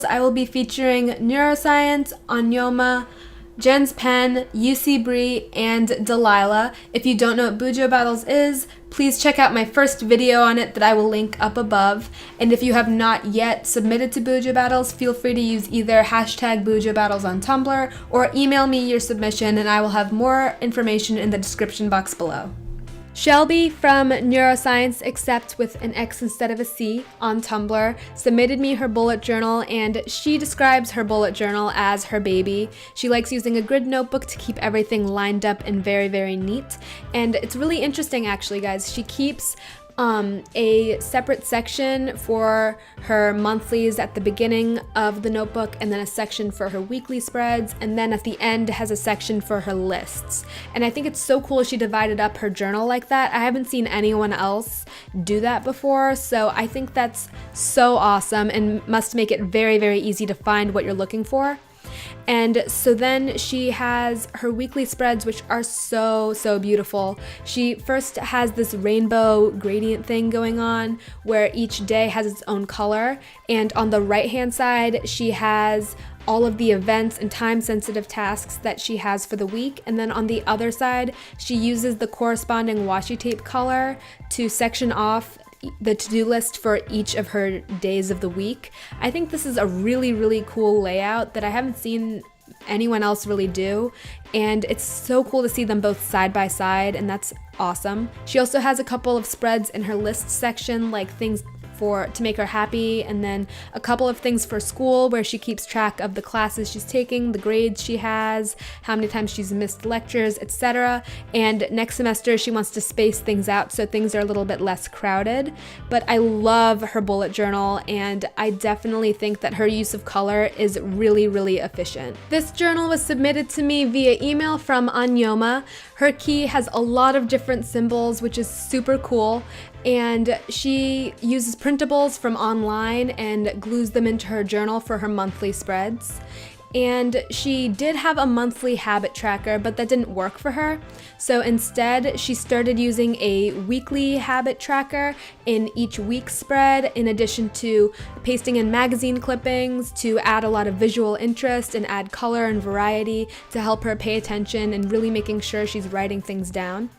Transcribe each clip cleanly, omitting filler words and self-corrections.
I will be featuring Neuroscience, Anyoma, Jen's Pen, UC Bree, and Delilah. If you don't know what Bujo Battles is, please check out my first video on it that I will link up above. And if you have not yet submitted to Bujo Battles, feel free to use either hashtag Bujo Battles on Tumblr or email me your submission and I will have more information in the description box below. Shelby from Neuroscience, except with an X instead of a C, on Tumblr, submitted me her bullet journal, and she describes her bullet journal as her baby. She likes using a grid notebook to keep everything lined up and very, very neat. And it's really interesting actually, guys. She keeps a separate section for her monthlies at the beginning of the notebook, and then a section for her weekly spreads, and then at the end has a section for her lists. And I think it's so cool she divided up her journal like that. I haven't seen anyone else do that before, so I think that's so awesome and must make it very, very easy to find what you're looking for. And so then she has her weekly spreads, which are so, so beautiful. She first has this rainbow gradient thing going on where each day has its own color. And on the right-hand side, she has all of the events and time-sensitive tasks that she has for the week. And then on the other side, she uses the corresponding washi tape color to section off the to-do list for each of her days of the week. I think this is a really, really cool layout that I haven't seen anyone else really do, and it's so cool to see them both side by side, and that's awesome. She also has a couple of spreads in her list section, like things to make her happy, and then a couple of things for school where she keeps track of the classes she's taking, the grades she has, how many times she's missed lectures, etc. And next semester she wants to space things out so things are a little bit less crowded. But I love her bullet journal, and I definitely think that her use of color is really, really efficient. This journal was submitted to me via email from Anyoma. Her key has a lot of different symbols, which is super cool. And she uses printables from online and glues them into her journal for her monthly spreads. And she did have a monthly habit tracker, but that didn't work for her. So instead, she started using a weekly habit tracker in each week's spread, in addition to pasting in magazine clippings to add a lot of visual interest and add color and variety to help her pay attention and really making sure she's writing things down.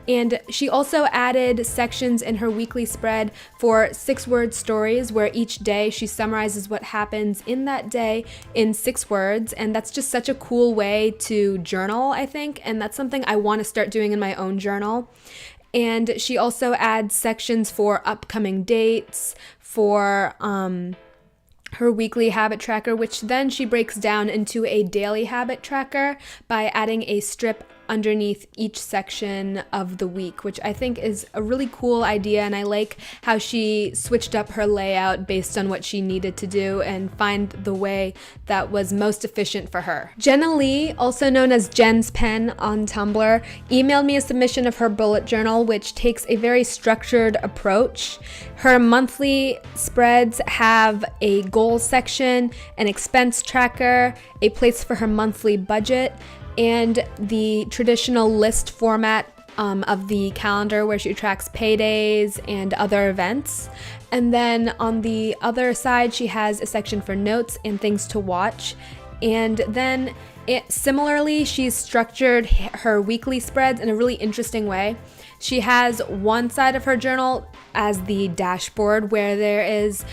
And she also added sections in her weekly spread for 6-word stories, where each day she summarizes what happens in that day in 6 words. And that's just such a cool way to journal, I think. And that's something I want to start doing in my own journal. And she also adds sections for upcoming dates, for her weekly habit tracker, which then she breaks down into a daily habit tracker by adding a strip underneath each section of the week, which I think is a really cool idea, and I like how she switched up her layout based on what she needed to do and find the way that was most efficient for her. Jenna Lee, also known as Jen's Pen on Tumblr, emailed me a submission of her bullet journal, which takes a very structured approach. Her monthly spreads have a goals section, an expense tracker, a place for her monthly budget, and the traditional list format of the calendar where she tracks paydays and other events. And then on the other side, she has a section for notes and things to watch. And then similarly, she's structured her weekly spreads in a really interesting way. She has one side of her journal as the dashboard, where there is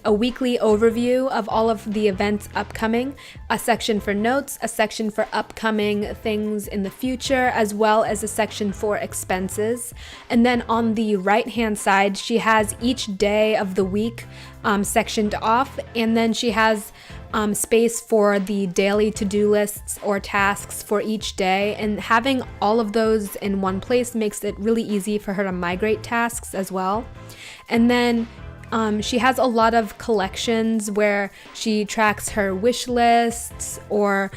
a weekly overview of all of the events upcoming, a section for notes, a section for upcoming things in the future, as well as a section for expenses. And then on the right-hand side, she has each day of the week sectioned off, and then she has space for the daily to-do lists or tasks for each day, and having all of those in one place makes it really easy for her to migrate tasks as well. And then she has a lot of collections where she tracks her wish lists or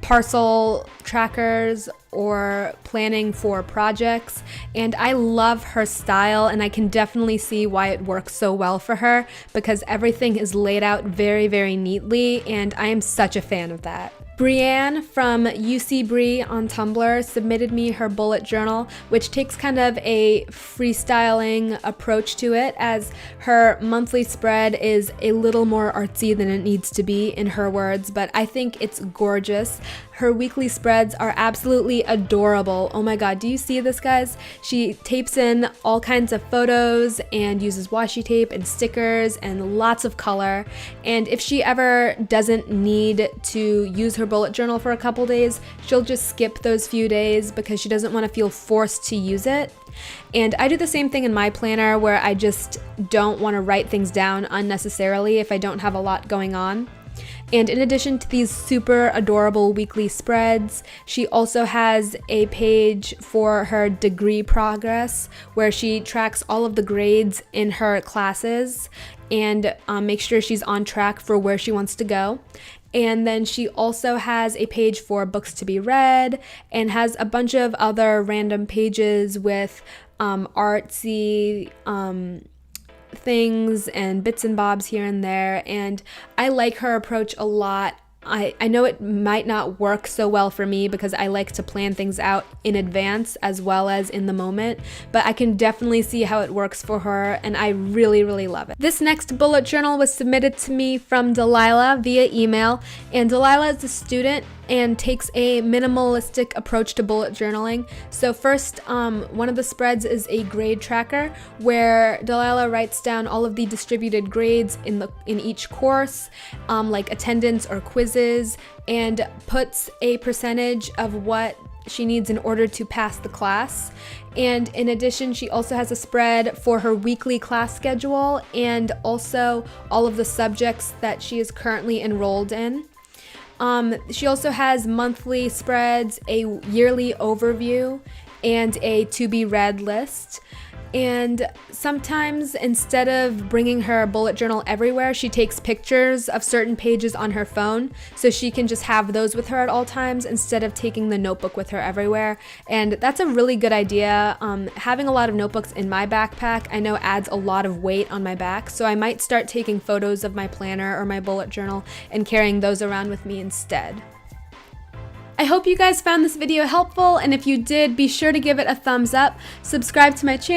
parcel trackers or planning for projects, and I love her style, and I can definitely see why it works so well for her because everything is laid out very, very neatly, and I am such a fan of that. Brienne from UC Bree on Tumblr submitted me her bullet journal, which takes kind of a freestyling approach to it, as her monthly spread is a little more artsy than it needs to be, in her words, but I think it's gorgeous. Her weekly spreads are absolutely adorable. Oh my god, do you see this, guys? She tapes in all kinds of photos and uses washi tape and stickers and lots of color. And if she ever doesn't need to use her bullet journal for a couple days, she'll just skip those few days because she doesn't want to feel forced to use it. And I do the same thing in my planner, where I just don't want to write things down unnecessarily if I don't have a lot going on. And in addition to these super adorable weekly spreads, she also has a page for her degree progress, where she tracks all of the grades in her classes and makes sure she's on track for where she wants to go. And then she also has a page for books to be read, and has a bunch of other random pages with artsy things and bits and bobs here and there. And I like her approach a lot. I know it might not work so well for me because I like to plan things out in advance as well as in the moment, but I can definitely see how it works for her, and I really, really love it. This next bullet journal was submitted to me from Delilah via email, and Delilah is a student and takes a minimalistic approach to bullet journaling. So first, one of the spreads is a grade tracker, where Delilah writes down all of the distributed grades in each course, like attendance or quizzes, and puts a percentage of what she needs in order to pass the class. And in addition, she also has a spread for her weekly class schedule and also all of the subjects that she is currently enrolled in. She also has monthly spreads, a yearly overview, and a to be read list. And sometimes, instead of bringing her bullet journal everywhere, she takes pictures of certain pages on her phone, so she can just have those with her at all times instead of taking the notebook with her everywhere. And that's a really good idea. Having a lot of notebooks in my backpack, I know, adds a lot of weight on my back, so I might start taking photos of my planner or my bullet journal and carrying those around with me instead. I hope you guys found this video helpful, and if you did, be sure to give it a thumbs up, subscribe to my channel,